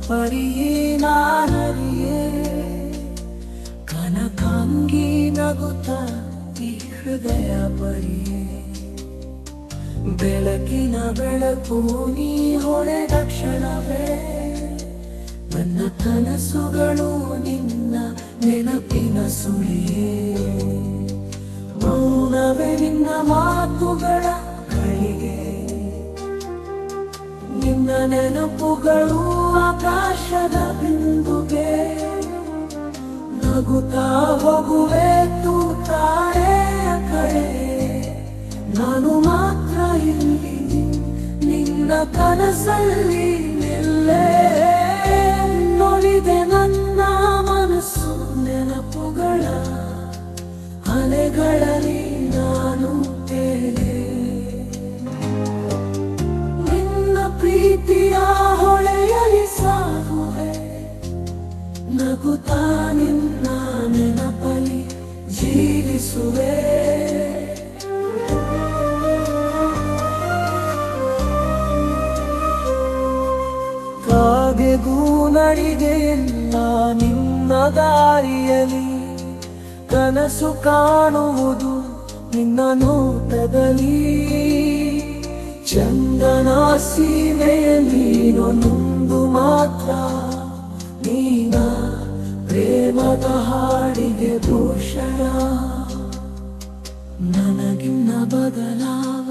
ಪರಿಯೇ ನಾನರಿಯೇ ಕನಕಾಂಗಿ ನಗುತ್ತ ಈ ಹೃದಯ ಪರಿಯೇ ಬೆಳಕಿನ ಬೆಳಕು ನೀ ಹೊಳೆದ ಕ್ಷಣವೇ ನನ್ನ ಕನಸುಗಳು ನಿನ್ನ ನೆನಪಿನ ಸುಳಿಯೇ ಮೌನವೇ ನಿನ್ನ ಮಾತುಗಳ ಗಳಿಗೆ ನಿನ್ನ ನೆನಪುಗಳು ಆಕಾಶದ ಬಿಂದುಗೆ ನಗುತ್ತಾ ಹೋಗುವೆ ತೂತಾರೆಯ ಕಡೆ ನಾನು ಮಾತ್ರ ಇಲ್ಲಿ ನಿನ್ನ ಕನಸಲ್ಲಿ ನಿಲ್ಲೇ ನೋಡಿದೆ ನನ್ನ ಮನಸ್ಸು ನೆನಪುಗಳ ಅಲೆಗಳಲ್ಲಿ ನಾನು ತೇಲೆ ನಿನ್ನ ಪ್ರೀತಿಯ ಹೊಳೆಯಲಿ ಸಾಗುವೆ ನಗುತ್ತಾ ನಿನ್ನ ನೆನಪಲಿ ಜೀವಿಸುವೆ ಕಾಗೆಗೂ ನಡಿಗೆಯಲ್ಲ ನಿನ್ನ ದಾರಿಯಲಿ ಕನಸು ಕಾಣುವುದು ನಿನ್ನ ನೋಟದಲ್ಲಿ ಚಂದನ ಸೀಮೆಯಲ್ಲಿ ನೊಂದು ಮಾತ್ರ ನೀನ ಪ್ರೇಮದ ಹಾಡಿಗೆ ಭೂಷಣ ನನಗಿನ್ನ ಬದಲಾವ